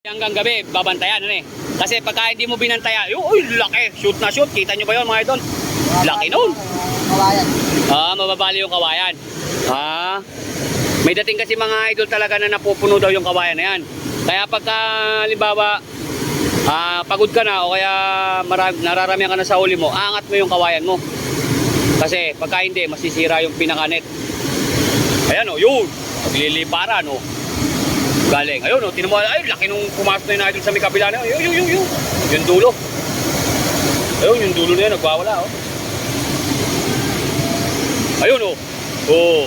Hanggang gabi, babantayan, ano eh. Kasi pagka hindi mo binantaya, uy, laki, shoot na shoot. Kita nyo ba yun, mga idol? Laki nun. Kawayan. Mababali yung kawayan. May dating kasi mga idol talaga na napupuno daw yung kawayan na yan. Kaya pagka, halimbawa, pagod ka na o kaya nararamihan ka na sa huli mo, aangat mo yung kawayan mo. Kasi pagka hindi, masisira yung pinakanet. Ayan o, yun. Nagliliparan o. Galing. Ayun, tinan mo, ay, laki nung pumasok na yun idol sa may kabila na yun. Yung dulo. Ayun, yung dulo na yun, nagwawala, oh. Ayun, oh. Oh.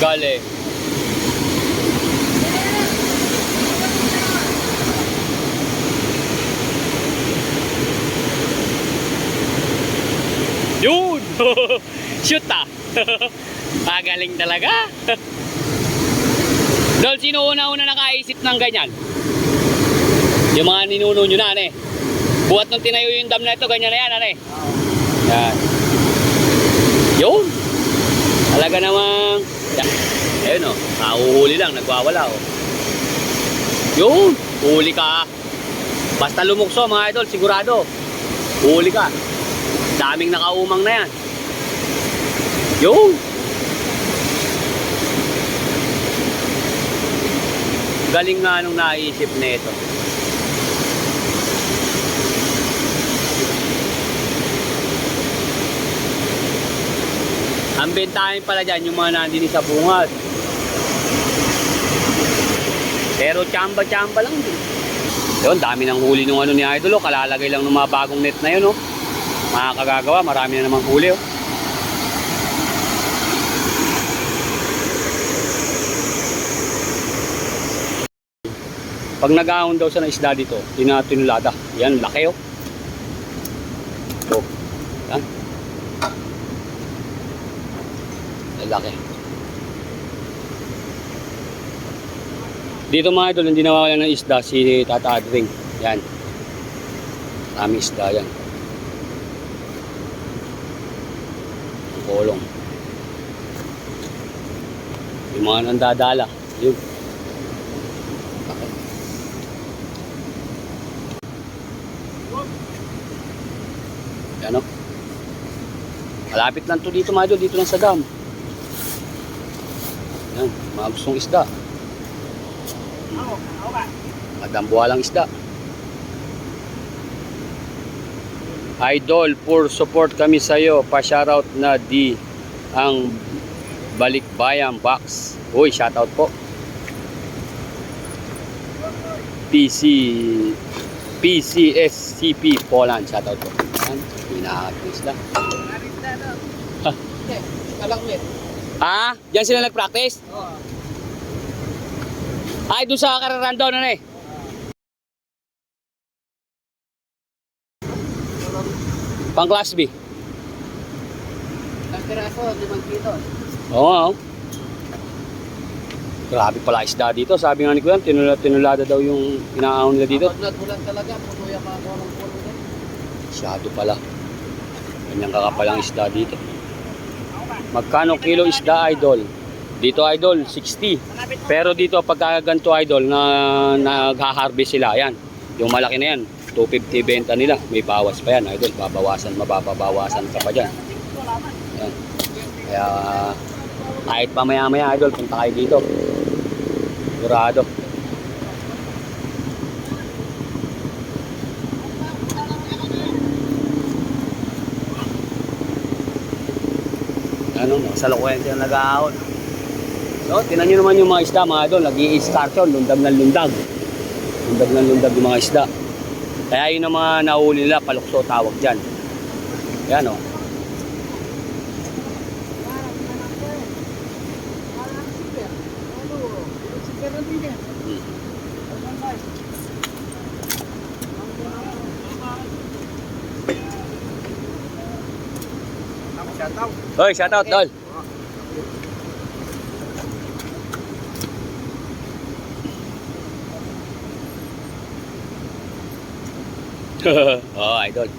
Galing. Yun! Shoot, ah. Galing talaga. Dol, sino una-una nakaisip ng ganyan? Yung mga ninuno nyo na, ane. Buhat nung tinayo yung dam na ito, ganyan na yan, ane. Yan. Yun. Talaga namang... Ayun, oh. Nahuhuli lang, nagwawala, oh. Yun. Huli ka. Basta lumukso, mga idol, sigurado. Huli ka. Daming nakaumang na yan. Yun. Galing nga nung naisip na ito. Ang bentahin pala dyan yung mga nandini sa bungas. Pero tsamba-tsamba lang din. Yun, dami ng huli nung ano ni Idol. Kalalagay lang ng mga bagong net na yun. Mga kagagawa, marami na namang huli. Pag nag-ahon daw sa isda dito, tinulada. Yan, laki, oh. Oh. Yan. Laki. Dito mga idol, hindi nawawala ng isda si Tata Adring. Yan. Marami isda yan. Ang kolong. Yung mga nandadala. Yun. Ano? Malapit lang to dito mga idol, dito lang sa dam. Yan, mga gustong isda. Madambuhalang isda. Idol, for support kami sa iyo. Pa-shoutout na di ang Balikbayan Box. Uy, shoutout po. PCSCP Poland, shoutout po. Yan, pinakakis lang. Kalangwit. Diyan sila nag-practice? Oo. Ay, doon sa Kararan daw na eh. Pang class B. Ang piraso, 5 kilo. Oo. Grabe pala isda dito. Sabi nga ni Kuya, tinulada daw yung inaahon nila dito. Pag nagbulan talaga, puno yung mga kolong-kolong din. Masyado pala. Ganyang kakapalang isda dito. Magkano kilo isda, idol? Dito, idol, 60. Pero dito, pagka ganito, idol, na nag-harvest sila, yan. Yung malaki na yan, 250 benta nila. May bawas pa yan, idol. Mababawasan ka pa dyan. Yan. Kaya, kahit pa maya-maya, idol, punta kayo dito. Sigurado. Ano, salukuyan siya nag-aahon. So, tinan nyo naman yung mga isda, mga idol, nag-i-escartion, lundag ng lundag. Lundag ng lundag yung mga isda. Kaya yun ang mga nahuli nila, palukso tawag dyan. Yan, o. Hoy, shoutout, Dol. Oh, idol.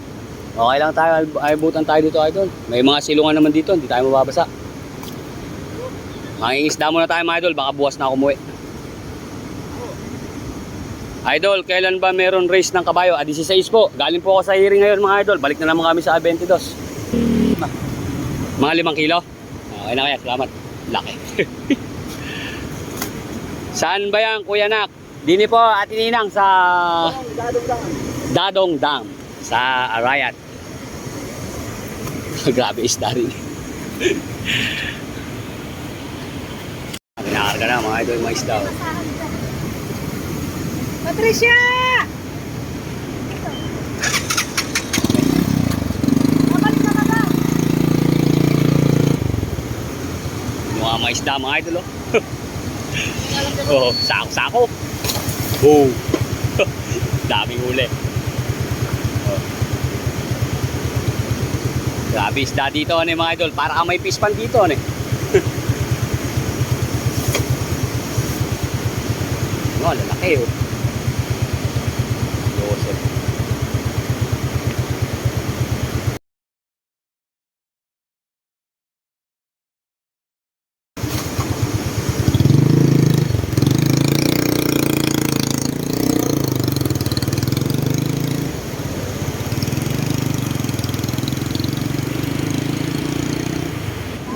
Okay lang tayo, aibutan tayo dito, idol. May mga silungan naman dito, hindi tayo mababasa. Mangingisda muna tayo mga idol, baka buwas na ako umuwi. Idol, kailan ba meron race ng kabayo? 16 po. Galing po ako sa hearing ngayon mga idol. Balik na naman kami sa 22. Mga 5 kilo? Okay na kaya, salamat. Laki. Saan ba yan, Kuya Nak? Dini po, Ate Ninang sa Dadong Dam sa Arayat. Grabe isda rin. Pinakarga na mga idol, mga isda. Patricia! Babalik ka na ba? Mga mga isda mga idol oh. Oh, sako-sako. Oh. Daming huli. Oh. Grabe isda dito ano mga idol. Para ka may fish pan dito ano. Oh, lalaki oh. Joseph.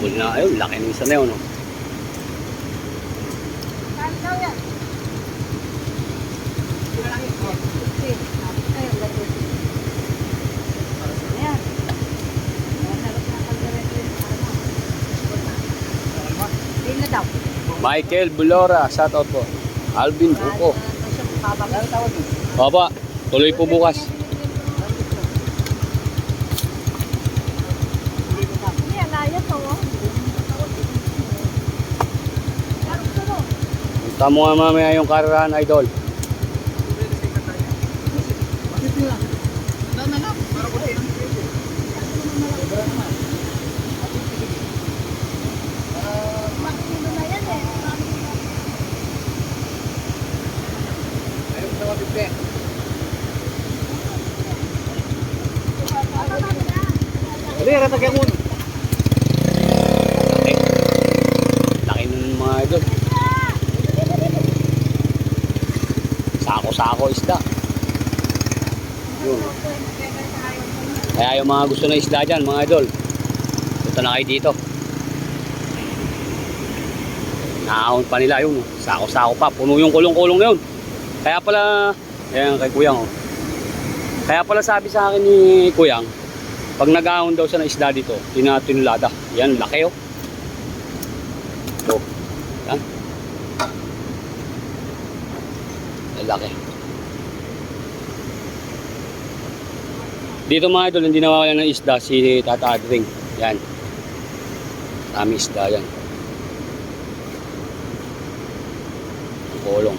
Bul na, ayun, laki ng isa na yun, no? Saan daw yan? Ayun, gato. Ayan. Masarap na pagdaretso yun. Hindi na daw. Michael Bulora, shout out po. Alvin Buko. Baba, tuloy po bukas. Hindi, alaya to. Punta mo nga mamaya yung karerahan, idol. Makino na yan eh. Ayun sa mga bibbe. Hindi, ratagyan mo. Laki. Laki nun mga idol. Sako-sako isda. Yun. Kaya yung mga gusto na isda dyan, mga idol, punta na kayo dito. Nakahon pa nila yun. Sako-sako pa. Puno yung kulong-kulong na yun. Kaya pala, ayan kay Kuyang. Oh. Kaya pala sabi sa akin ni Kuyang, pag nag-ahon daw siya ng isda dito, tinulada. Yan, laki oh. Oh. Yan. Yan, laki. Dito mga idol, hindi nawawala ng isda si Tata Adring. Yan. Dami isda yan. Kulong.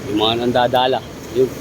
Yung mga nandadala. Yun.